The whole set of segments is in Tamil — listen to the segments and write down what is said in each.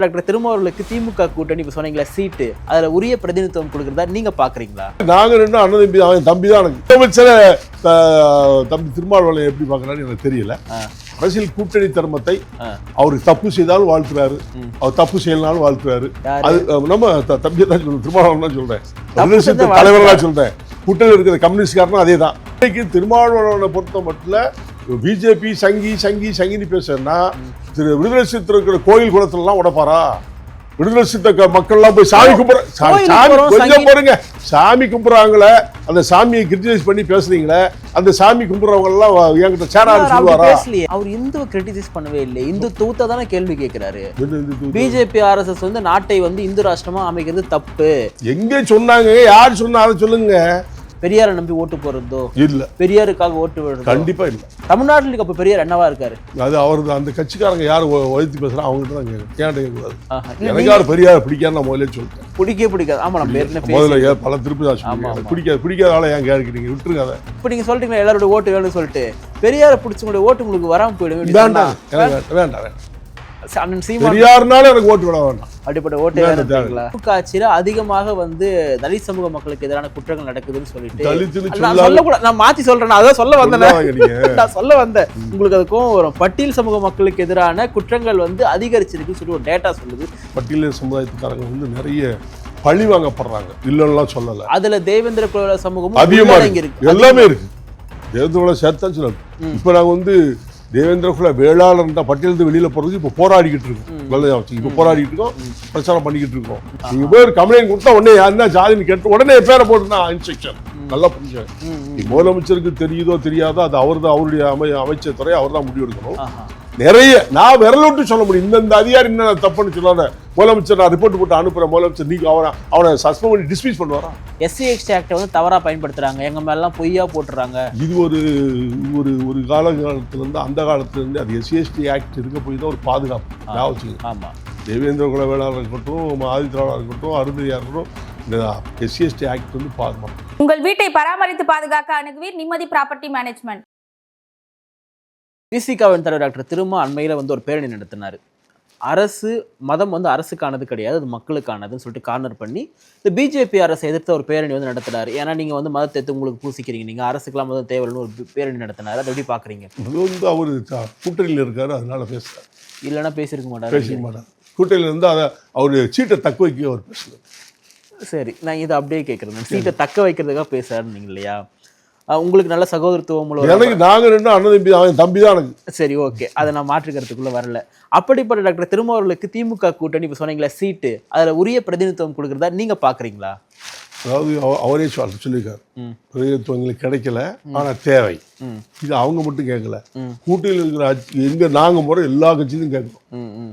டாக்டர் திருமாவளவனுக்கு திமுக கூட்டணி இப்ப சொன்னீங்களா சீட்டு அதுல உரிய பிரதிநிதித்துவம் கொடுக்கறதா நீங்க பாக்குறீங்களா? நாங்க ரெண்டும் அண்ணன் தம்பி, அவன் தம்பி தான். எனக்கு முதலமைச்சர தம்பி திருமாவளவனை எப்படி பாக்குறான்னு எனக்கு தெரியல. அரசியல் கூட்டணி தர்மத்தை அவருக்கு தப்பு செய்தாலும் வாழ்த்துறாரு, அவர் தப்பு செய்யலனாலும் வாழ்த்துறாரு. அது நம்ம தம்பி தான் சொல்றேன், திருமாவளவன் தான் சொல்றேன், தலைவர்களா சொல்றேன். கூட்டணி இருக்கிற கம்யூனிஸ்ட்காரனும் அதே தான். இன்னைக்கு திருமாவளவனை பொறுத்த மட்டும் பிஜேபி சங்கின்னு பேசுறேன்னா விடுதலை சிறுத்தை இருக்கிற கோயில் குளத்துலாம் உடப்பாரா? விடுதலை சிறுத்தை மக்கள்லாம் போய் சாமி கும்பிடுங்க, சாமி கும்பிடுறாங்களே, அந்த சாமியை கிரிட்டிசைஸ் பண்ணி பேசுறீங்களே, அந்த சாமி கும்பிடுறவங்க எல்லாம் என்கிட்ட சேனாரு சொல்லுவாரா? அவர் இந்து கிரிட்டிசைஸ் பண்ணவே இல்லை, இந்து தூத்த தானே கேள்வி கேட்கிறாரு. பிஜேபி RSS வந்து நாட்டை வந்து இந்து ராஷ்டிரமா அமைக்கிறது தப்பு எங்க சொன்னாங்க? யார் சொன்னா அதை சொல்லுங்க. பெரியாரை நம்பி ஓட்டு போறதோ இல்ல, பெரியாருக்காக ஓட்டு போடுறது கண்டிப்பா இல்ல. தமிழ்நாட்டில் அப்ப பெரியார் என்னவா இருக்காரு? அது அவருக்கு அந்த கட்சிக்காரங்க யாரு ஒழித்து பேசுறா அவங்ககிட்ட தான் கேட்கக்கூடாது. எனக்கு யாரு பெரியார் பிடிக்காது நான் முதல்ல சொல்லிட்டேன். பிடிக்காது. ஆமா, நம்ம முதல்ல பல திருப்பி தான் பிடிக்காத ஆளை ஏன் கேட்கிறீங்க? விட்டுருங்க அதை. இப்ப நீங்க சொல்றீங்க எல்லாரோட ஓட்டு வேணும்னு சொல்லிட்டு பெரியாரை பிடிச்சவங்களுடைய ஓட்டு உங்களுக்கு வராம போயிடும். வேண்டாம், பெரியார்னால எனக்கு ஓட்டு விட வேண்டாம். அப்படிப்பட்ட ஓட்டு ஆட்சியில அதிகமாக வந்து தலித் சமூக மக்களுக்கு எதிரான குற்றங்கள் நடக்குதுன்னு சொல்லிட்டு நான் மாத்தி சொல்றேன். அதான் சொல்ல வந்தேன் உங்களுக்கு அதுக்கும் வரும். பட்டியல் சமூக மக்களுக்கு எதிரான குற்றங்கள் வந்து அதிகரிச்சிருக்குன்னு சொல்லி ஒரு டேட்டா சொல்லுது. பட்டியல் சமுதாயத்துக்காரங்க வந்து நிறைய பழி வாங்கப்படுறாங்க, இல்லைன்னா சொல்லல. அதுல தேவேந்திர குல சமூகமும் அதிகமா இருக்கு, எல்லாமே இருக்கு. தேவேந்திர குல சேர்த்தான் சொல்லணும். இப்ப நாங்க வந்து தேவேந்திர குல வேளாளர் பட்டியலிருந்து வெளியில போறதுக்கு இப்ப போராடிக்கிட்டு இருக்கோம். இப்ப போராடிட்டு இருக்கோம், பிரச்சாரம் பண்ணிக்கிட்டு இருக்கோம். நீங்க போய் கம்ப்ளைண்ட் கொடுத்தா உடனே என்ன ஜாதின்னு கேட்டு உடனே பேரை போட்டுனா இன்ஸ்ட்ரக்ஷன் நல்லா புரிஞ்சாங்க. முதலமைச்சருக்கு தெரியுதோ தெரியாதோ அது அவருடைய அமைச்சர் துறை அவர் தான் முடிவெடுக்கணும். நிறைய நான் விரல் விட்டு சொல்ல முடியும். இந்த அதிகாரி என்ன தப்புன்னு சொல்லாத, முதலமைச்சர் நான் ரிப்போர்ட் போட்டு அனுப்புறேன், முதலமைச்சர் நீங்க அவனை சஸ்பெண்ட் பண்ணி டிஸ்மிஸ் பண்ணுவாரா? SC/ST ஆக்ட் வந்து தவறா பயன்படுத்துறாங்க, எங்க மேலாம் பொய்யா போட்டுறாங்க. இது ஒரு காலகாலத்துல இருந்து, அந்த காலத்துல இருந்து அது SC/ST ஆக்ட் இருக்க போய் தான் ஒரு பாதுகாப்பு. ஆமா, தேவேந்திர குல வேளாளர் இருக்கட்டும், ஆதித்யாளர் இருக்கட்டும், அருந்ததியார் இருக்கட்டும், இந்த SC/ST ஆக்ட் வந்து பாதுகாப்பு. உங்கள் வீட்டை பராமரித்து பாதுகாக்க அணுகுவீர் நிம்மதி ப்ராப்பர்ட்டி மேனேஜ்மெண்ட். விசிகாவின் தலைவர் டாக்டர் திருமா அண்மையில் வந்து ஒரு பேரணி நடத்தினார். அரசு மதம் வந்து அரசுக்கானது கிடையாது, அது மக்களுக்கானதுன்னு சொல்லிட்டு கார்னர் பண்ணி இந்த பிஜேபி அரசை எதிர்த்து ஒரு பேரணி வந்து நடத்தினார். ஏன்னா நீங்கள் வந்து மதத்தை எடுத்து உங்களுக்கு பூசிக்கிறீங்க, நீங்கள் அரசுக்கெல்லாம் மதம் தேவைன்னு ஒரு பேரணி நடத்தினார். அதை எப்படி பார்க்குறீங்க? அவர் கூட்டணியில் இருக்காரு, அதனால பேசுகிறார். இல்லைன்னா பேசியிருக்க மாட்டார். கூட்டணியில் இருந்து அதை அவர் சீட்டை தக்க வைக்க அவர் பேசுகிறார். சரி, நான் இதை அப்படியே கேட்குறேன். சீட்டை தக்க வைக்கிறதுக்காக பேசுறாருன்னு இல்லையா? உங்களுக்கு நல்ல சகோதரத்துவம் எனக்கு நாங்க ரெண்டும் அண்ணன் தம்பி, அவன் தம்பி தான் எனக்கு. சரி, ஓகே, அதை நான் மாற்றுக்கிறதுக்குள்ள வரல. அப்படிப்பட்ட டாக்டர் திருமாவளவனுக்கு திமுக கூட்டணி இப்ப சொன்னீங்களா சீட்டு அதுல உரிய பிரதிநிதித்துவம் கொடுக்கறதா நீங்க பாக்குறீங்களா? அதாவது அவரே சொல்லியிருக்காரு, பிரதிநிதித்துவம் எங்களுக்கு கிடைக்கல, ஆனா தேவை. இது அவங்க மட்டும் கேட்கல, கூட்டணியில் இருக்கிற எங்க நாங்க முறை எல்லா கட்சியிலும் கேட்கணும்.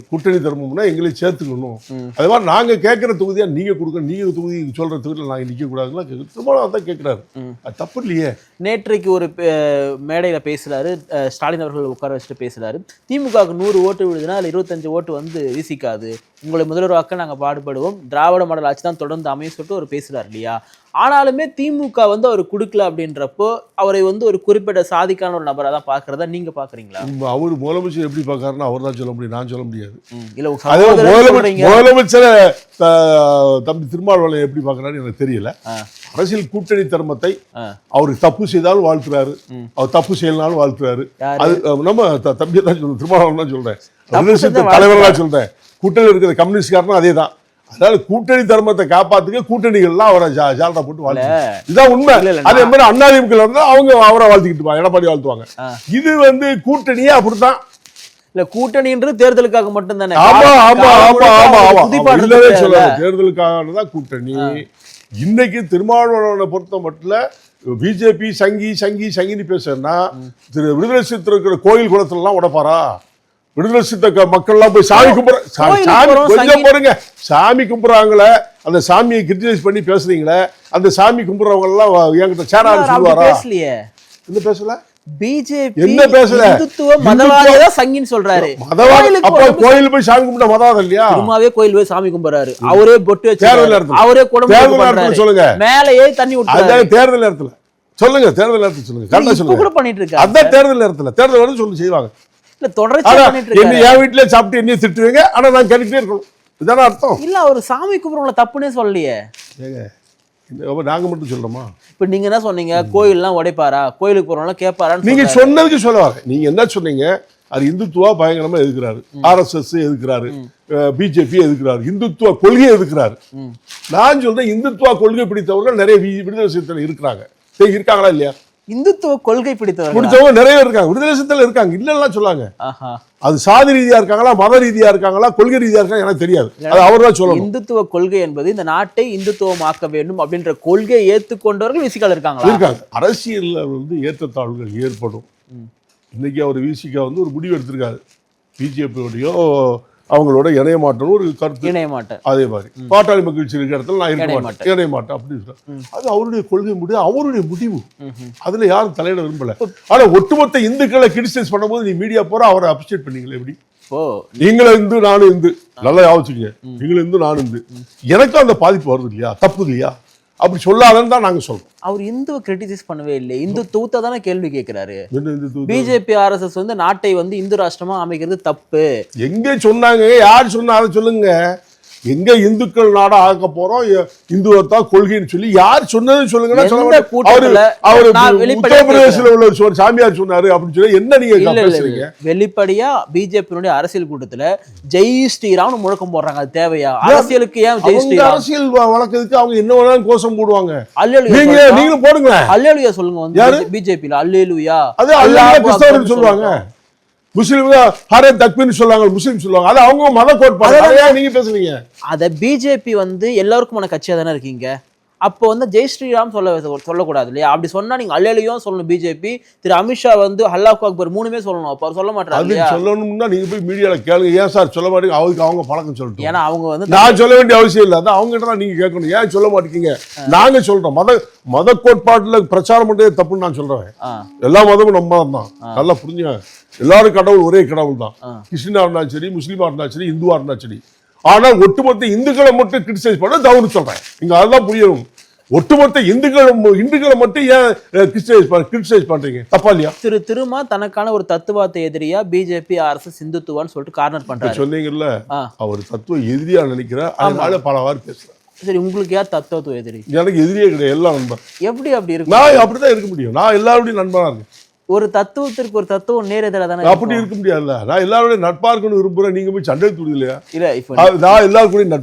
கூட்டணி தர்மம்னா எங்களை சேர்த்துக்கணும். அது மாதிரி நாங்க கேட்கிற தொகுதியா நீங்க கொடுக்கணும். நீங்க தொகுதி சொல்ற தொகுதியில் நாங்க நிக்க கூடாதுன்னா திருமாவளவன் தான் கேட்கிறாரு. அது தப்பு இல்லையே. நேற்றைக்கு ஒரு மேடையில பேசுறாரு, ஸ்டாலின் அவர்கள் உட்கார வச்சுட்டு பேசுறாரு, திமுகவுக்கு 100 ஓட்டு விழுதுன்னா அதுல 25 ஓட்டு வந்து விசிக்காது, உங்களை முதல்வராக்க நாங்க பாடுபடுவோம், திராவிட மாடல் ஆட்சி தான் தொடர்ந்து அமைய சொல்லிட்டு அவர் பேசுறாரு இல்லையா? ஆனாலுமே திமுக வந்து அவர் கொடுக்கல அப்படின்றப்போ அவரை வந்து ஒரு குறிப்பிட்ட சாதிக்கான ஒரு நபராக தான் பாக்குறதா நீங்க பாக்குறீங்களா? அவர் முதலமைச்சர் எப்படி பாக்குறாருன்னா அவர் தான் சொல்ல முடியும், நான் சொல்ல முடியாது. முதலமைச்சரை தம்பி திருமாவளவனை எப்படி பாக்குறாரு எனக்கு தெரியல. அரசியல் கூட்டணி தர்மத்தை அவருக்கு தப்பு செய்தாலும் வாழ்த்துறாரு, அவர் தப்பு செய்யலனாலும் வாழ்த்துறாரு. அது நம்ம தம்பி தான் சொல்றேன், திருமாவளவன் தான் சொல்றேன், தலைவர்களா சொல்றேன். கூட்டணி இருக்கிற கம்யூனிஸ்ட்காரனும் அதே தான். அதனால கூட்டணி தர்மத்தை காப்பாத்துக்க கூட்டணிகள்லாம் அவரை ஜாலரா போட்டு வாழ்த்து, இதான் உண்மை. அதே மாதிரி அதிமுக இருந்தா அவங்க அவரை வாழ்த்துக்கிட்டு எடப்பாடி வாழ்த்துவாங்க. இது வந்து கூட்டணியே அப்படித்தான். இல்ல, கூட்டணின்றது தேர்தலுக்காக மட்டும் தானே. தேர்தலுக்காக தான் கூட்டணி. இன்னைக்கு திருமாவளவனை பொறுத்த மட்டும் பிஜேபி சங்கின்னு பேசுறேன்னா விடுதலை சிறுத்தை இருக்கிற கோயில் குளத்துலாம் உடப்பாரா? விடுதலை சிறுத்தை மக்கள்லாம் போய் சாமி கும்பிடுங்க, சாமி கும்பிடுறாங்களே, அந்த சாமியை கிரிட்டிசைஸ் பண்ணி பேசுறீங்களே, அந்த சாமி கும்பிடுறவங்க எல்லாம் என்கிட்ட சேனாரு சொல்லுவாரா? என்ன பேசல? பிஜேபி என்ன பேசல? மதவாதிதான் சங்கின்னு சொல்றாரு. அப்ப கோயில் போய் சாமி கும்பிட மதவாதம் இல்லையா? சும்மாவே கோயில் போய் சாமி கும்பிடுறாரு, அவரே பொட்டு வச்சு, அவரே குடும்பம் சொல்லுங்க, மேலேயே தண்ணி விட்டு தேர்தல் நேரத்துல சொல்லுங்க, தேர்தல் நேரத்துல சொல்லுங்க, கரெக்டா சொல்லுங்க. பண்ணிட்டு இருக்காங்க. அதான் தேர்தல் நேரத்துல, தேர்தல் வந்து சொல்லி செய்வாங்க. இல்ல தொடர்ச்சியா ஆனா பண்ணிட்டு என்ன இருக்காரு. என் வீட்டுல சாப்பிட்டு என்னையும் திட்டுவீங்க, ஆனா நான் கேட்டுட்டே இருக்கணும். இதான அர்த்தம்? இல்ல அவர் சாமி கும்பிடுறவங்கள தப்புன்னே சொல்லலையே. ஏங்க நாங்க மட்டும் சொல்றோமா? இப்ப நீங்க என்ன சொன்னீங்க, கோயில்லாம் உடைப்பாரா, கோயிலுக்கு போறவங்க கேட்பாரான்னு நீங்க சொல்றாரு. சொன்னதுக்கு சொல்ல வரேன். நீங்க என்ன சொன்னீங்க, அது இந்துத்துவா பயங்கரமா எதுக்குறாரு, RSS எதுக்குறாரு, பிஜேபி எதுக்குறாரு, இந்துத்துவ கொள்கையை எதுக்குறாரு. நான் சொல்றேன் இந்துத்துவ கொள்கை பிடித்தவர்கள் நிறைய விடுதலை சிறுத்தைகள் இருக்கிறாங்க. இருக்காங்களா இல்லையா? இந்துத்துவ கொள்கை பிடித்தவர்கள் பிடிச்சவங்க நிறைய இருக்காங்க, விடுதலை சிறுத்தைகள் இருக்காங்க, இல்லைன்னா சொல்லாங்க. ஆஹா. அது சாதி ரீதியா இருக்காங்களா, மத ரீதியா இருக்காங்களா, கொள்கை ரீதியா இருக்காங்க எனக்கு தெரியாது. அது அவர் தான் சொல்லணும். இந்துத்துவ கொள்கை என்பது இந்த நாட்டை இந்துத்துவமாக்க வேண்டும் அப்படின்ற கொள்கையை ஏற்றுக்கொண்டவர்கள் விசிகால இருக்காங்களா? இருக்காங்க. அரசியல்ல ஏற்றத்தாழ்வுகள் ஏற்படும். இன்னைக்கு அவர் விசிகா ஒரு முடிவு எடுத்திருக்காரு, பிஜேபியோடையோ அவங்களோட இணைய மாட்டோம் ஒரு கருத்து. இணைய மாட்டேன். அதே மாதிரி பாட்டாளி மக்கள் கட்சி இருக்கிற இடத்துல நான் இருக்க மாட்டேன், இணைய மாட்டேன் அப்படின்னு சொல்றாரு. அது அவருடைய கொள்கை முடிவு, அவருடைய முடிவு. அதுல யாரும் தலையிட விரும்பல. ஆனா ஒட்டுமொத்த இந்துக்களை கிரிட்டிசைஸ் பண்ணும்போது நீ மீடியா போற அவரை அப்ரிஷியேட் பண்ணீங்களே எப்படி? நீங்களும் இந்து நானும் இந்து, நல்லா யோசிச்சுங்க. நீங்களும் இந்து நானும் இந்து, எனக்கும் அந்த பாதிப்பு வருது இல்லையா, தப்பு இல்லையா? அப்படி சொல்லாதன்னு தான் நாங்க சொல்றோம். அவர் இந்துவை கிரிட்டிசைஸ் பண்ணவே இல்லை, இந்து தூத்த தானே கேள்வி கேட்கிறாரு. பிஜேபி RSS நாட்டை இந்து ராஷ்டிரமா அமைக்கிறது தப்பு. எங்க சொன்னாங்க, யார் சொன்னா அதை சொல்லுங்க. எங்க இந்துக்கள் நாடா ஆக்க போறோம், இந்துவத்தான் கொள்கைன்னு சொல்லி யார் சொன்னதுன்னு சொல்லுங்கன்னா உத்தரப்பிரதேசத்துல உள்ள ஒரு சாமியார் சொன்னாரு அப்படின்னு சொல்லி என்ன நீங்க பேசுறீங்க? வெளிப்படையா பிஜேபியினுடைய அரசியல் கூட்டத்துல ஜெய் ஸ்ரீராம் முழக்கம் போடுறாங்க. அது தேவையா? அரசியலுக்கு ஏன் ஜெய் ஸ்ரீராம்? அரசியல் வழக்கத்துக்கு அவங்க என்ன வேணாலும் கோஷம் போடுவாங்க. அல்லேலூயா நீங்களும் போடுங்களேன். அல்லேலூயா சொல்லுங்க. பிஜேபியில அல்லேலூயா அது அல்லாஹ் கிறிஸ்தவர்கள் சொல்லுவாங்க, முஸ்லிம் ஹரே தக்பீர்னு சொல்லுவாங்க, முஸ்லிம் சொல்லுவாங்க. அது அவங்க மத கோட்பாடு. நீங்க பேசுறீங்க. அத பிஜேபி எல்லாருக்குமான கட்சியா தானே இருக்கீங்க. அப்போ ஜெய் ஸ்ரீராம் சொல்லக்கூடாது இல்லையா? அப்படி சொன்னா நீங்க அல்லேலூயா சொல்லணும். பிஜேபி திரு அமித்ஷா அல்லாஹ் அக்பர் மூணுமே சொல்லணும். அப்ப சொல்ல மாட்டாங்க. சொல்லணும்னா நீங்க போய் மீடியால கேளுங்க, ஏன் சார் சொல்ல மாட்டீங்க? அவங்க பழக்கம் சொல்லிட்டு. ஏன்னா அவங்க நான் சொல்ல வேண்டிய அவசியம் இல்லை, அதான் அவங்க கிட்ட நீங்க கேட்கணும், ஏன் சொல்ல மாட்டீங்க? நாங்க சொல்றோம் மத கோட்பாட்டுல பிரச்சாரம் பண்றதே தப்புன்னு நான் சொல்றேன். எல்லா மதமும் நம்ம மதம் தான், நல்லா புரிஞ்சுங்க. எல்லாரும் கடவுள் ஒரே கடவுள் தான். கிறிஸ்டினா இருந்தாலும் சரி, முஸ்லீமா இருந்தாலும் சரி, இந்துவா இருந்தாலும் சரி. ஆனால் ஒட்டுமொத்த இந்துக்களை மட்டும் கிரிட்டிசைஸ் பண்ண தவறு சொல்றேன். நீங்க அதுதான் புரியணும். ஒட்டுமொத்த இந்துக்களை மட்டும் ஏன் கிரிட்டிசைஸ் பண்றீங்க? தப்பா இல்லையா? திருமா தனக்கான ஒரு தத்துவத்தை எதிரியா பிஜேபி RSS இந்துத்துவான்னு சொல்லிட்டு கார்னர் பண்றாரு. சொன்னீங்கல்ல, அவர் தத்துவ எதிரியா நினைக்கிறார், அதனால பலவாறு பேசுறாரு. சரி, உங்களுக்கு யார் தத்துவ எதிரி? எனக்கு எதிரியே கிடையாது, எல்லா நண்பர். எப்படி அப்படி இருக்கு? நான் அப்படிதான் இருக்க முடியும். நான் எல்லாருடைய நண்பனா இருக்கேன். ஒரு தத்துவத்திற்கு ஒரு தத்துவம் நேர் எதிராக தானே. அப்படி இருக்க முடியாதுல்ல. நான் எல்லாருடைய நட்பா இருக்கணும்னு விரும்புறேன். நீங்க போய் சண்டை துடி இல்லையா? இல்ல, இப்ப நான் எல்லாருக்கும்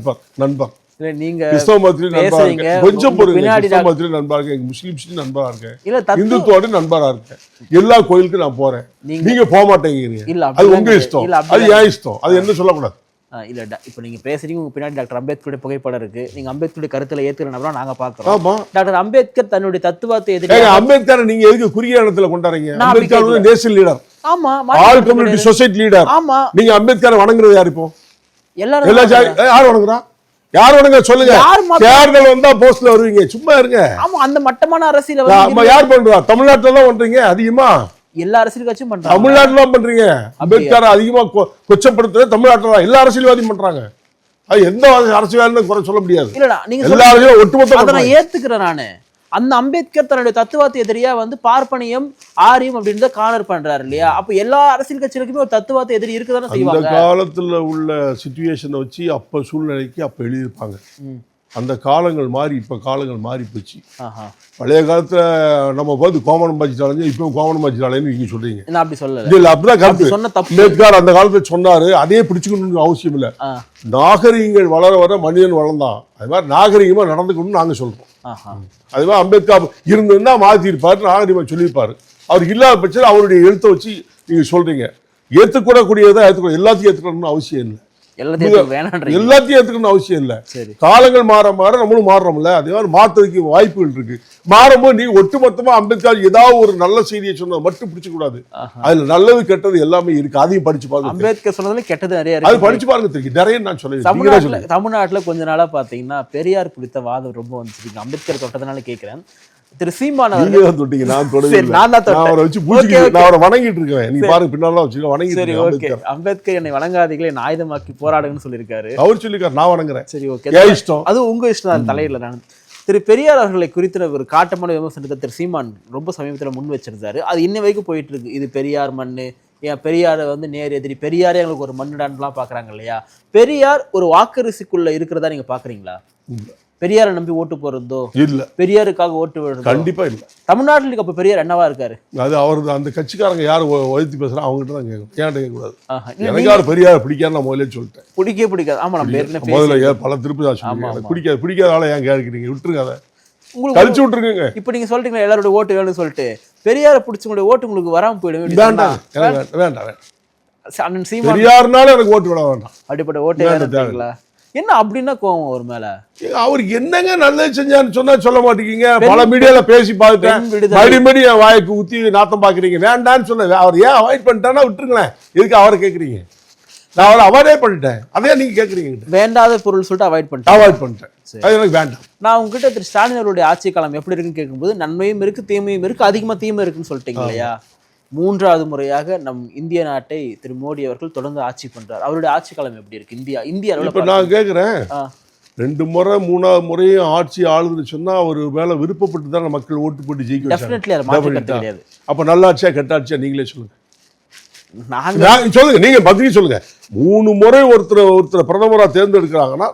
நண்பர். இல்ல, நீங்க கிறிஸ்தவ மதத்திலும் நண்பரா இருக்கேன், கொஞ்சம் பொறுங்க. கிறிஸ்தவ மதத்திலும் நண்பரா இருக்கேன், முஸ்லிம்ஸ்லயும் நண்பரா இருக்கேன், இந்துத்துவோட நண்பரா இருக்கேன். எல்லா கோயிலுக்கும் நான் போறேன், நீங்க போக மாட்டேங்கிறீங்க. அது உங்க இஷ்டம், அது ஏன் இஷ்டம், அது என்ன சொல்லக்கூடாது. இல்ல, இப்ப நீங்க பேசுறீங்க, உங்க பின்னாடி டாக்டர் அம்பேத்கருடைய புகைப்படம் இருக்கு. நீங்க அம்பேத்கருடைய கருத்துல ஏத்துக்கிற நபரா நாங்க பாக்குறோம். டாக்டர் அம்பேத்கர் தன்னுடைய தத்துவத்தை எதிர்த்து அம்பேத்கர் நீங்க எதுக்கு குறுகிய இடத்துல கொண்டாடுறீங்க? அம்பேத்கர் நேஷனல் லீடர், ஆமா, ஆல் கம்யூனிட்டி சொசைட்டி லீடர். ஆமா, நீங்க அம்பேத்கரை வணங்குறது யார்? இப்போ எல்லாரும் யார் வணங்குறா? யார் வணங்க சொல்லுங்க. தேர்தல் வந்தா போஸ்ட்ல வருவீங்க, சும்மா இருங்க. ஆமா, அந்த மட்டமான அரசியல் யார் பண்றா? தமிழ்நாட்டுல தான் பண்றீங்க அதிகமா. எல்லா அரசியல் கட்சியும் பண்றாங்க. தமிழ்நாட்டுல தான் பண்றீங்க. அம்பேத்கர் அதிகமா கொச்சப்படுத்துறது தமிழ்நாட்டுல தான். எல்லா அரசியல்வாதியும் பண்றாங்க. அது எந்த அரசியல்வாதியும் குறை சொல்ல முடியாது. இல்லடா, நீங்க எல்லா அரசியலும் ஒட்டுமொத்த அதை நான் ஏத்துக்கிறேன். நானு அந்த அம்பேத்கர் தன்னுடைய தத்துவத்தை எதிரியா பார்ப்பனியம் ஆரியம் அப்படின்றத கார்னர் பண்றாரு இல்லையா? அப்ப எல்லா அரசியல் கட்சிகளுக்குமே ஒரு தத்துவத்தை எதிரி இருக்குதானே செய்வாங்க. அந்த காலத்துல உள்ள சிச்சுவேஷனை வச்சு அப்ப சூழ்நிலைக்கு அப்ப எழுதியிருப்பாங்க. அந்த காலங்கள் மாறி, இப்ப காலங்கள் மாறி போச்சு. பழைய காலத்துல நம்ம கோமணம் பாய்ச்சிட்டாலே இப்போ கோமணம் பாய்ச்சிட்டாலேன்னு நீங்க சொல்றீங்க. நான் அப்படி சொல்லல. இல்ல, அப்படிதான் கருத்து. அம்பேத்கர் அந்த காலத்துல சொன்னாரு, அதே பிடிச்சுக்கணும்னு அவசியம் இல்ல. நாகரிகங்கள் வளர வர மனிதன் வளர்ந்தான், அது மாதிரி நாகரிகமா நடந்துக்கணும்னு நாங்க சொல்றோம். அது மாதிரி அம்பேத்கர் இருந்திருந்தா மாத்தி இருப்பாரு, நாகரிகமா சொல்லியிருப்பாரு. அவர் இல்லாத பட்சத்தில் அவருடைய எழுத்தை வச்சு நீங்க சொல்றீங்க. ஏற்றுக்கூடக்கூடியதான் ஏற்றுக்கூட, எல்லாத்தையும் ஏற்றுக்கணும்னு அவசியம் இல்லை. எல்லாத்தையும் ஏத்துக்கணும் அவசியம் இல்ல. காலங்கள் மாற மாற நம்மளும் மாறுறோம்ல, அதே மாதிரி மாற்றதுக்கு வாய்ப்புகள் இருக்கு. மாறும்போது நீங்க ஒட்டுமொத்தமா அம்பேத்கர் ஏதாவது ஒரு நல்ல செய்தியை சொன்னது மட்டும் பிடிச்ச கூடாது. அதுல நல்லது கெட்டது எல்லாமே இருக்கு, அதையும் படிச்சு பாருங்க. அம்பேத்கர் சொன்னதுல கெட்டது நிறைய இருக்கு, அது படிச்சு பாருங்க. தெரியும் நிறைய. நான் சொல்லுவேன், தமிழ்நாட்டுல கொஞ்ச நாளா பாத்தீங்கன்னா பெரியார் குறித்த வாதம் ரொம்ப வந்துருக்கு. அம்பேத்கர் தொட்டதுனால கேட்கிறேன். திரு சீமான் அவர்கள் வணங்கிட்டு இருக்கேன். நீ பாருங்க, பின்னால வச்சுக்க வணங்கி. அம்பேத்கர் என்னை வணங்காதீங்களே ஆயுதமாக்கி போராடுன்னு சொல்லியிருக்காரு. அவர் சொல்லிருக்காரு, நான் வணங்குறேன். சரி, ஓகே, இஷ்டம், அது உங்க இஷ்டம். தலையில நான் திரு பெரியார் அவர்களை குறித்த ஒரு காட்டமான விமர்சனத்தை திரு சீமான் ரொம்ப சமீபத்தில் முன் வச்சிருந்தாரு. அது இன்ன வரைக்கும் போயிட்டு இருக்கு. இது பெரியார் மண்ணு, ஏன் பெரியாரை வந்து நேர் எதிரி, பெரியாரே எங்களுக்கு ஒரு மண்ணுடான்லாம் பாக்குறாங்க இல்லையா? பெரியார் ஒரு வாக்கரிசிக்குள்ள இருக்கிறதா நீங்க பாக்குறீங்களா? பெரியாரை நம்பி ஓட்டு போறதோ இல்ல, பெரியாருக்காக ஓட்டு விடுறதோ கண்டிப்பா இல்ல. தமிழ்நாட்டுல அப்ப பெரியார் என்னவா இருக்காரு? அது அவரது அந்த கட்சிக்காரங்க யாரு ஒதுத்தி பேசுறாங்க அவங்ககிட்ட தான் கேட்கணும், ஏன்ட்ட கேட்கக்கூடாது. எனக்கு யாரு பெரியார் பிடிக்காது நான் முதல்ல சொல்லிட்டேன். பிடிக்காது. ஆமா, நம்ம ஏற்கனவே முதல்ல பல திருப்பி தான் சொல்லுங்க. பிடிக்காத ஆளை ஏன் கேட்குறீங்க? விட்டுருங்க, அதை உங்களுக்கு கழிச்சு விட்டுருங்க. இப்ப நீங்க சொல்றீங்களா எல்லாரோட ஓட்டு வேணும்னு சொல்லிட்டு, பெரியாரை பிடிச்சவங்களுடைய ஓட்டு உங்களுக்கு வராம போயிடும். வேண்டாம், வேண்டாம். அண்ணன் சீமான் பெரியார்னால எனக்கு ஓட்டு விட வேண்டாம். அப்படிப்பட்ட ஓட்டு வேணுங்களா? என்ன அப்படின்னா கோவம் ஒரு மேல? அவருக்கு என்னங்க நல்லது செஞ்சான்னு சொன்னா சொல்ல மாட்டேங்க. பல மீடியால பேசி பார்த்துட்டேன், மறுபடி என் வாய்க்கு ஊத்தி நாத்தம் பாக்குறீங்க. வேண்டான்னு சொன்ன அவர் ஏன் அவாய்ட் பண்ணிட்டானா விட்டுருங்களேன். எதுக்கு அவரை கேட்குறீங்க? நான் அவரை அவாய்டே பண்ணிட்டேன், அதே நீங்க கேட்குறீங்க. வேண்டாத பொருள் சொல்லிட்டு அவாய்ட் பண்ணிட்டேன். அது எனக்கு வேண்டாம். நான் உங்ககிட்ட திரு ஸ்டாலின் அவருடைய ஆட்சி காலம் எப்படி இருக்குன்னு கேட்கும்போது நன்மையும் இருக்கு, தீமையும் இருக்கு, அதிகமா தீமை இருக்குன்னு சொல்லிட்டீங்க இல்லையா? 3வது முறையாக நம் இந்திய நாட்டை திரு மோடி அவர்கள் தொடர்ந்து ஆட்சி பண்றார். அவருடைய ஆட்சி காலம் எப்படி இருக்கு இந்தியா? இப்ப நான் கேட்கிறேன், 2 முறை 3வது முறையும் ஆட்சி ஆளுதுன்னு சொன்னா அவர் மேல விருப்பப்பட்டு தான் மக்கள் ஓட்டு போட்டு ஜெயிக்க வச்சாங்க. அப்ப நல்லாட்சியா கெட்டாட்சியா நீங்களே சொல்லுங்க. சொல்லுங்க, நீங்க பதில் சொல்லுங்க. 3 முறை ஒருத்தர் பிரதமரா தேர்ந்தெடுக்கிறாங்கன்னா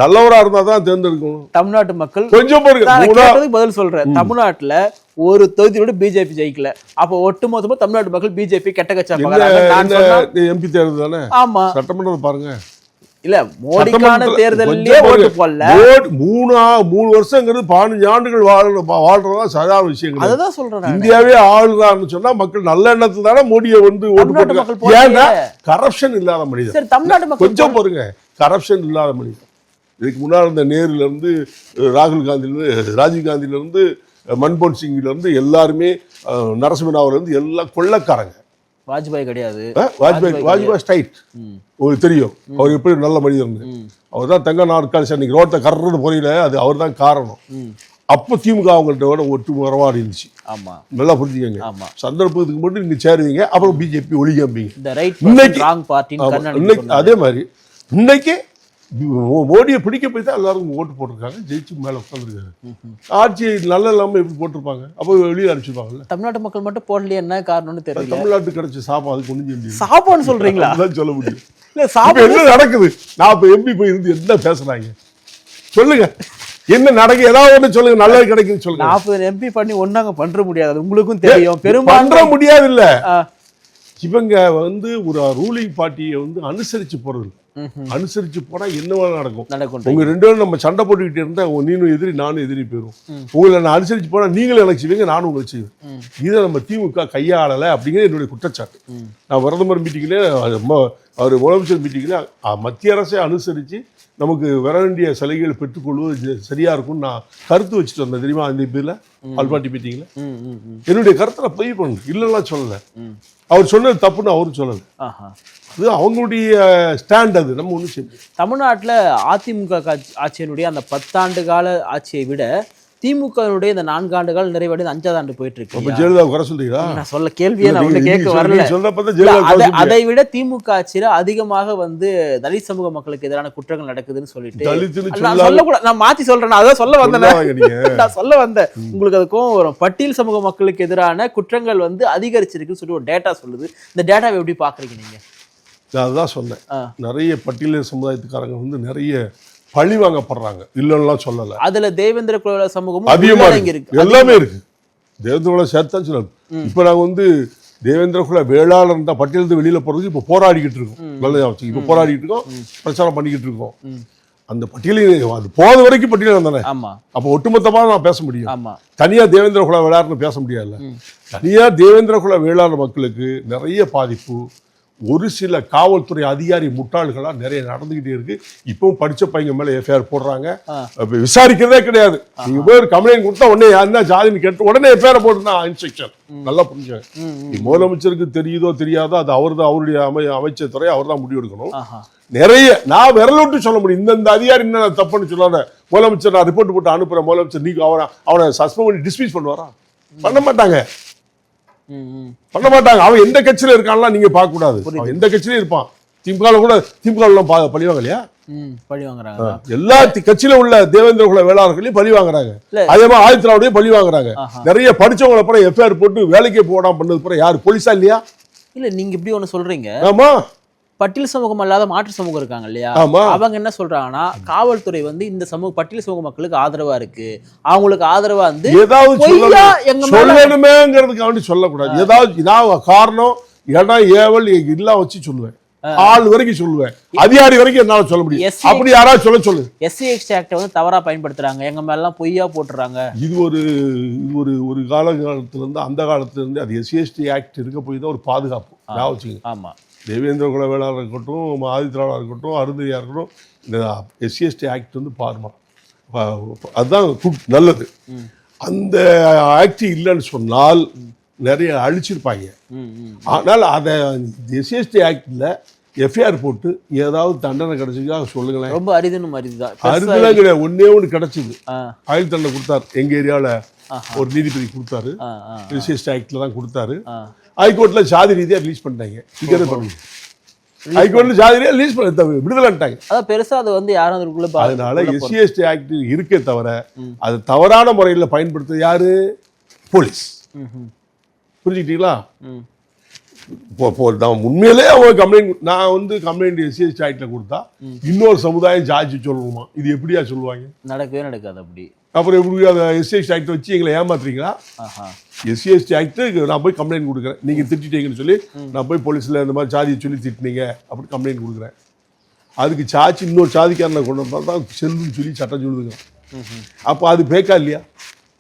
நல்லவரா இருந்தா தான் தேர்ந்தெடுக்கணும். தமிழ்நாட்டு மக்கள் கொஞ்சம் பதில் சொல்றேன். தமிழ்நாட்டுல ஒரு தொகுதியோட பிஜேபி ஜெயிக்கல, அப்ப ஒட்டுமொத்தமா தமிழ்நாட்டு மக்கள் பிஜேபி கெட்ட கட்சா எம்பி தேர்தல் தானே? ஆமா, சட்டமன்றம் பாருங்க. இல்ல மோடிக்கான தேர்தலே ஓட்டு போடல. 3 வருஷங்கிறது 15 ஆண்டுகள் வாழ்றதா சாதாரண விஷயம். அதுதான் சொல்றேன். இந்தியாவே ஆளுதான்னு சொன்னா மக்கள் நல்ல எண்ணத்துல தானே மோடியை வந்து ஓட்டு போட்டு. ஏன்னா கரப்ஷன் இல்லாத மனிதன். தமிழ்நாட்டு மக்கள் கொஞ்சம் பாருங்க, கரப்ஷன் இல்லாத மனிதன். இதுக்கு முன்னாடி இருந்த நேருல இருந்து ராகுல் காந்தில ராஜீவ் காந்தில இருந்து மன்மோகன் சிங்ல இருந்து எல்லாருமே நரசிம்மராவ்ல இருந்து எல்லாம் கொள்ளக்காரங்க. வாஜ்பாய் கிடையாது. வாஜ்பாய் ஸ்டைட் உங்களுக்கு தெரியும், அவர் எப்படி நல்ல மனிதன். அவர் தான் தங்க நாற்காலி அன்னைக்கு ரோட்டை கர்றது புரியல, அது அவர் தான் காரணம். அப்போ திமுக அவங்கள்ட்ட ஒட்டு வரவாடு இருந்துச்சு. ஆமா, நல்லா புரிஞ்சுக்கங்க. சந்தர்ப்பத்துக்கு மட்டும் நீங்க சேருவீங்க, அப்புறம் பிஜேபி ஒளிகாம்பீங்க. இன்னைக்கு அதே மாதிரி இன்னைக்கு மோடியை பிடிக்க போய் தான் எல்லாரும் ஓட்டு போட்டிருக்காங்க, ஜெயிச்சு மேல உட்காந்துருக்காரு. ஆட்சி நல்ல இல்லாம எப்படி போட்டிருப்பாங்க? அப்போ வெளியே அடிச்சிருப்பாங்கல்ல. தமிழ்நாட்டு மக்கள் மட்டும் போடலையே, என்ன காரணம்னு தெரியல. தமிழ்நாட்டுக்கு கிடைச்ச சாப்பாடு கொண்டு சாப்பாடுன்னு சொல்றீங்களா? சொல்ல முடியும். என்ன நடக்குது? நான் இப்ப எம்பி போய் இருந்து என்ன பேசுறாங்க சொல்லுங்க, என்ன நடக்கு? ஏதாவது ஒண்ணு சொல்லுங்க, நல்லது கிடைக்குது சொல்லுங்க. 40 எம்பி பண்ணி ஒன்னாங்க பண்ற முடியாது, உங்களுக்கும் தெரியும். பெரும்பாலும் பண்ற முடியாது இல்ல. இவங்க வந்து ஒரு ரூலிங் பார்ட்டியை வந்து அனுசரிச்சு போறது. அனுசரிச்சு போனா என்ன நடக்கும்? உங்க 2 பேரும் நம்ம சண்டை போட்டுக்கிட்டே இருந்தா நீனும் எதிரி நானும் எதிரி போயிரும். உங்களை நான் அனுசரிச்சு போனா நீங்களும் எனக்கு செய்வீங்க, நானும் உங்களுக்கு செய்வேன். இதை நம்ம திமுக கையாளலை அப்படிங்கிறது என்னுடைய குற்றச்சாட்டு. நான் பிரதமர் மீட்டிங்ல அவர் முதலமைச்சர் மீட்டிங்ல மத்திய அரசை அனுசரிச்சு நமக்கு வர வேண்டிய சலுகைகளை பெற்றுக்கொள்வது சரியா இருக்கும்னு நான் கருத்து வச்சுட்டு வந்தேன் தெரியுமா? அந்த இதுல ஆல்பாட்டி மீட்டிங்ல என்னுடைய கருத்தை நான் பதிவு பண்ணேன், இல்லைன்னா சொல்லல. அவர் சொன்னது தப்புன்னு அவரும் சொல்லல. அது அவங்களுடைய ஸ்டாண்ட். அது நம்ம ஒண்ணு செய்ய. தமிழ்நாட்டுல அதிமுக ஆட்சியினுடைய அந்த 10 ஆண்டு கால ஆட்சியை விட திமுகனுடைய இந்த 4 ஆண்டு கால நிறைவடைந்து 5வது ஆண்டு போயிட்டு இருக்கு. ஜெயலலிதா குறை சொல்றீங்களா? நான் சொல்ல கேள்வியே நான் கேட்க வரல. அதை விட திமுக ஆட்சியில அதிகமாக வந்து தலித் சமூக மக்களுக்கு எதிரான குற்றங்கள் நடக்குதுன்னு சொல்லிட்டு நான் மாத்தி சொல்றேன். அதான் சொல்ல வந்தேன். நான் சொல்ல வந்தேன், உங்களுக்கு அதுக்கும் வரும். பட்டியல் சமூக மக்களுக்கு எதிரான குற்றங்கள் வந்து அதிகரிச்சிருக்குன்னு சொல்லி ஒரு டேட்டா சொல்லுது. இந்த டேட்டாவை எப்படி பாக்குறீங்க நீங்க? அதுதான் சொன்னேன், நிறைய பட்டியல் சமுதாயத்துக்காரங்க வந்து நிறைய பழி வாங்கப்படுறாங்க, இல்லைன்னா சொல்லல. அதுல தேவேந்திர குல சமூகமும் அதிகமா இருக்கு, எல்லாமே இருக்கு. தேவேந்திர குல சேர்த்தான் சொல்லணும். இப்ப நாங்க வந்து தேவேந்திர குல வேளாளர் தான் பட்டியலிருந்து வெளியில போறதுக்கு இப்ப போராடிக்கிட்டு இருக்கோம். இப்ப போராடிக்கிட்டு இருக்கோம், பிரச்சாரம் பண்ணிக்கிட்டு இருக்கோம். அந்த பட்டியலில் அது போத வரைக்கும் பட்டியல் தானே. அப்ப ஒட்டுமொத்தமா நான் பேச முடியும். தனியா தேவேந்திர குல வேளாளர்னு பேச முடியாது. தனியா தேவேந்திர குல வேளாளர் மக்களுக்கு நிறைய பாதிப்பு. ஒரு சில காவல்துறை அதிகாரி முட்டாள்களா நிறைய நடந்துகிட்டே இருக்கு. இப்பவும் படிச்ச பையங்க மேல எஃப்ஐஆர் போடுறாங்க, விசாரிக்கிறதே கிடையாது. நீங்க போய் ஒரு கம்ப்ளைண்ட் கொடுத்தா உடனே என்ன ஜாதின்னு கேட்டு உடனே எஃப்ஐஆர் போட்டுனா இன்ஸ்ட்ரக்ஷன். நல்லா புரிஞ்சுங்க. முதலமைச்சருக்கு தெரியுதோ தெரியாதோ அது அவருடைய அமைச்சர் துறை அவர் தான் முடிவு எடுக்கணும். நிறைய நான் விரலோட்டு சொல்ல முடியும். இந்த அதிகாரி என்ன தப்புன்னு சொல்லாத, முதலமைச்சர் நான் ரிப்போர்ட் போட்டு அனுப்புறேன், முதலமைச்சர் நீங்க அவனை சஸ்பெண்ட் பண்ணி டிஸ்மிஸ் பண்ணுவாரா? பண்ண மாட்டாங்க. அவன் எந்த கட்சியில இருக்கான்லாம் நீங்க பார்க்க கூடாது. அவன் எந்த கட்சியிலும் இருப்பான். திமுக கூட பழிவாங்க இல்லையா? எல்லா கட்சியில உள்ள தேவேந்திர குல வேளாளர்களையும் பழி வாங்குறாங்க. அதே மாதிரி ஆதித்யாவுடையும் பழி வாங்குறாங்க. நிறைய படிச்சவங்களை அப்புறம் எஃப்ஐஆர் போட்டு வேலைக்கே போடாம பண்ணது அப்புறம் யாரு? போலீஸா இல்லையா? இல்ல நீங்க இப்படி ஒண்ணு சொல்றீங்க, ஆமா பட்டியல் சமூகம் அல்லாத மாற்று சமூகம் இருக்காங்க இல்லையா, ஆமா அவங்க என்ன சொல்றாங்கன்னா காவல்துறை வந்து இந்த பட்டியல் சமூக மக்களுக்கு ஆதரவா இருக்கு, அவங்களுக்கு ஆதரவா வந்து ஏதாவது பொய்யா எங்க மேல சொல்லணுமேங்கிறதுக்காண்டி சொல்லக்கூடாது. ஏதாவது காரணம் இடம் ஏவல் எல்லாம் வச்சு சொல்லுவேன், ஆள் வரைக்கும் சொல்லுவேன், அதிகாரி வரைக்கும் என்னால சொல்ல முடியும். அப்படி யாராவது சொல்லு. SC எக்ஸ்டி ஆக்ட வந்து தவறா பயன்படுத்துறாங்க, எங்க மேல எல்லாம் பொய்யா போட்டுறாங்க. இது ஒரு காலத்துல இருந்து, அந்த காலத்துல இருந்து அது SC ஆக்ட் இருக்க போய் தான் ஒரு பாதுகாப்பு. ஆமா, தேவேந்திர குல வேளாளர் இருக்கட்டும், ஆதித்ராளா இருக்கட்டும், அருந்ததியா இருக்கட்டும், இந்த SC ஆக்ட் வந்து பாருமா, அதுதான் நல்லது. அந்த ஆக்ட் இல்லைன்னு சொன்னால் நிறைய அழிச்சிருப்பாங்க. ஆனால் அதை SC ஆக்ட்ல FIR போட்டு ஏதாவது தண்டனை கிடைச்சிக்கா சொல்லுங்களேன். ரொம்ப அரிதுன்னு அரிதுதான். அரிதுலாம் கிடையாது, ஒன்னே ஒன்று கிடைச்சது. ஆயுள் தண்டனை கொடுத்தாரு எங்க ஏரியாவில், ஒரு நீதிபதி கொடுத்தாரு. SC ஆக்ட்ல தான் கொடுத்தாரு. ஹைகோர்ட்ல சாதி ரீதியா ரிலீஸ் பண்ணிட்டாங்க. இங்கே பண்ணுங்க, ஹைகோர்ட்ல சாதி ரீதியா ரிலீஸ் பண்ண விடுதலைட்டாங்க. அதான் பெருசா அது வந்து யாரும் அதுக்குள்ள அதனால SC ஆக்ட் இருக்கே தவிர அது தவறான முறையில் பயன்படுத்த யாரு? போலீஸ். புரிஞ்சுக்கிட்டீங்களா? நான் உண்மையிலே அவங்க கம்ப்ளைண்ட் SC ஆக்ட்ல கொடுத்தா இன்னொரு சமுதாயம் சார்ஜ் சொல்லணுமா? இது எப்படியா சொல்லுவாங்க? நடக்கவே நடக்காது. அப்படி அப்புறம் எப்படி அதை SC ஆக்ட் வச்சு எங்களை ஏமாத்துறீங்களா? SC ஆக்ட் நான் போய் கம்ப்ளைண்ட் கொடுக்குறேன், நீங்க திட்டீங்கன்னு சொல்லி நான் போய் போலீஸ்ல இந்த மாதிரி சாதியை சொல்லி திட்டினீங்க அப்படி கம்ப்ளைண்ட் கொடுக்குறேன். அதுக்கு சார்ஜ் இன்னொரு சாதிக்காரனை கொண்டு வந்தால் தான் செல்லுன்னு சொல்லி சட்டம் சொல்லுதுங்க. அப்போ அது பேக்கா இல்லையா?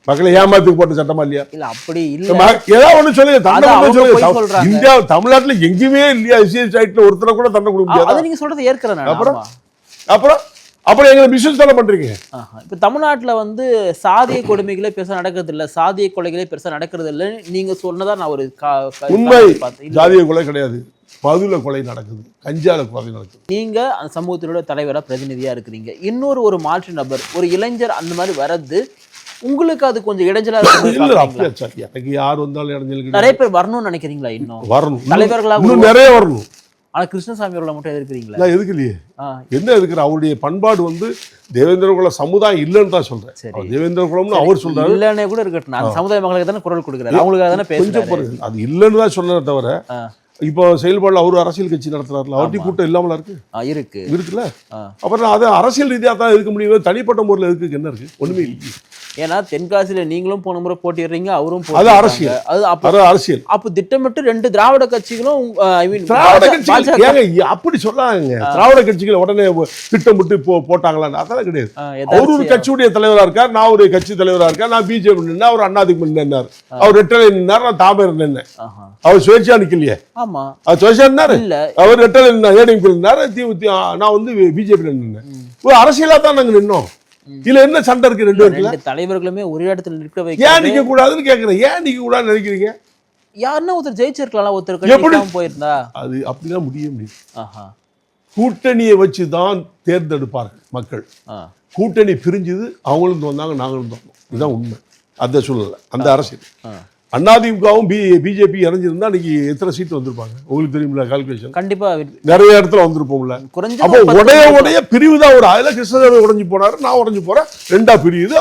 மக்களை ஏமாத்துக்கு போட்ட சட்டமா இல்லையா? இல்ல அப்படி இல்ல, ஏதாவது ஒண்ணு சொல்லுங்க. இந்தியா தமிழ்நாட்டுல எங்கேயுமே இல்லையா SC ஆக்ட்ல ஒருத்தரை கூட தண்டனை கொடுக்க முடியாது. நீங்க சொல்றது ஏற்கிறேன். அப்புறம் எங்களை பிசினஸ் தானே பண்றீங்க. இப்ப தமிழ்நாட்டுல வந்து சாதிய கொடுமைகளே பெருசா நடக்கிறது இல்ல, சாதிய கொலைகளே பெருசா நடக்கிறது இல்ல நீங்க சொன்னதா நான் ஒரு உண்மை. சாதிய கொலை கிடையாது, பதுல கொலை நடக்குது, கஞ்சால கொலை நடக்குது. நீங்க அந்த சமூகத்தினோட தலைவரா பிரதிநிதியா இருக்கிறீங்க. இன்னொரு மாற்று நபர், ஒரு இளைஞர் அந்த மாதிரி வரது உங்களுக்கு அது கொஞ்சம் இடைஞ்சலா இருக்கு? எனக்கு யார் வந்தாலும் இடைஞ்சல். நிறைய பேர் வரணும்னு நினைக்கிறீங்களா? இன்னும் வரணும், தலைவர்களா இன்னும் நிறைய வரணும். ஆனா கிருஷ்ணசாமி அவர்களை மட்டும் எதிர்க்கிறீங்களா? எதுக்குலையே என்ன எதுக்குற? அவருடைய பண்பாடு வந்து தேவேந்திர குல சமுதாயம் இல்லைன்னு தான் சொல்றேன். தேவேந்திர குலம்னு அவர் சொல்றாரு, இல்லன்னே கூட இருக்கட்டும், அந்த சமுதாய மக்களுக்கு தானே குரல் கொடுக்குறாரு, அவங்களுக்காக தானே பேசுறாரு. அது இல்லைன்னு தான் சொன்னதை தவிர இப்போ செயல்பாடுல அவரு அரசியல் கட்சி நடத்துறாருல, அவர்கிட்ட கூட்டம் இல்லாமல இருக்குல்ல. அப்புறம் அது அரசியல் ரீதியா தான் இருக்க முடியும், தனிப்பட்ட முறையில் இருக்கு என்ன இருக்கு? ஒண்ணுமே இல்லை. ஏன்னா தென்காசியில நீங்களும் போன முறை போட்டிடுறீங்க, அவரும் அது அரசியல். அது அரசியல். அப்ப திட்டமிட்டு 2 திராவிட கட்சிகளும் திராவிட கட்சிகள் அப்படி சொல்லாங்க. திராவிட கட்சிகள் உடனே திட்டமிட்டு போட்டாங்களான்னு அதெல்லாம் கிடையாது. அவர் ஒரு கட்சியுடைய தலைவரா இருக்கார், நான் ஒரு கட்சி தலைவரா இருக்கேன். நான் பிஜேபி நின்னா, அவர் அண்ணாதிமுக நின்னார், அவர் ரெட்டலை நின்னார், நான் தாமரை நின்னேன். அவர் சுயேட்சையா நிக்கலையே. ஆமா, அவர் சுயேட்சையா நின்னாரு, அவர் ரெட்டலை நின்னார், நான் வந்து பிஜேபி நின்னேன். அரசியலா தான் நாங்க நின்னோம். இதுல என்ன சண்டை இருக்கு? 2 பேருக்குள்ள தலைவர்களுமே ஒரே இடத்துல நிற்க வைக்க ஏன் நிக்க கூடாதுன்னு கேக்குறேன். ஏன் நிக்க கூடாதுன்னு நினைக்கிறீங்க? யாருன்னா ஒருத்தர் ஜெயிச்சிருக்கலாம், ஒருத்தர் போயிருந்தா அது அப்படிதான் முடியாது. கூட்டணியை வச்சுதான் தேர்ந்தெடுப்பார்கள் மக்கள். கூட்டணி பிரிஞ்சுது, அவங்களும் வந்தாங்க, நாங்களும் வந்தோம். இதுதான் உண்மை. அந்த சூழ்நிலை, அந்த அரசியல். அதிமுகவும் பிஜேபி இறஞ்சிருந்தா இன்னைக்கு எத்தனை சீட் வந்திருப்பாங்க உங்களுக்கு தெரியுமில்ல? கால்குலேஷன் கண்டிப்பா நிறைய இடத்துல வந்திருப்போம்ல. அப்போ உடைய பிரிவு தான் ஒரு அதுல கிருஷ்ணதேவ உடைஞ்சு போனாரு, நான் உடைஞ்சு போறேன், 2ஆ பிரியுது,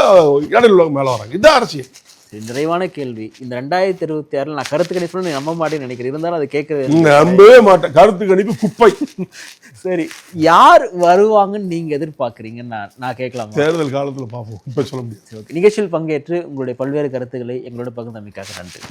இடையில உள்ளவங்க மேல வராங்க. இதுதான் அரசியல். நிறைவான கேள்வி. இந்த 2026 நான் கருத்து கணிப்பு நம்ப மாட்டேன்னு நினைக்கிறேன், இருந்தாலும் அதை கேட்கறது நம்பவே மாட்டேன். கருத்து கணிப்பு குப்பை. சரி, யார் வருவாங்கன்னு நீங்க எதிர்பார்க்குறீங்கன்னு நான் கேட்கலாம். தேர்தல் காலத்துல பார்ப்போம், இப்ப சொல்ல முடியாது. நிகழ்ச்சியில் பங்கேற்று உங்களுடைய பல்வேறு கருத்துக்களை எங்களோட பகிர்ந்தமைக்காக நன்றி.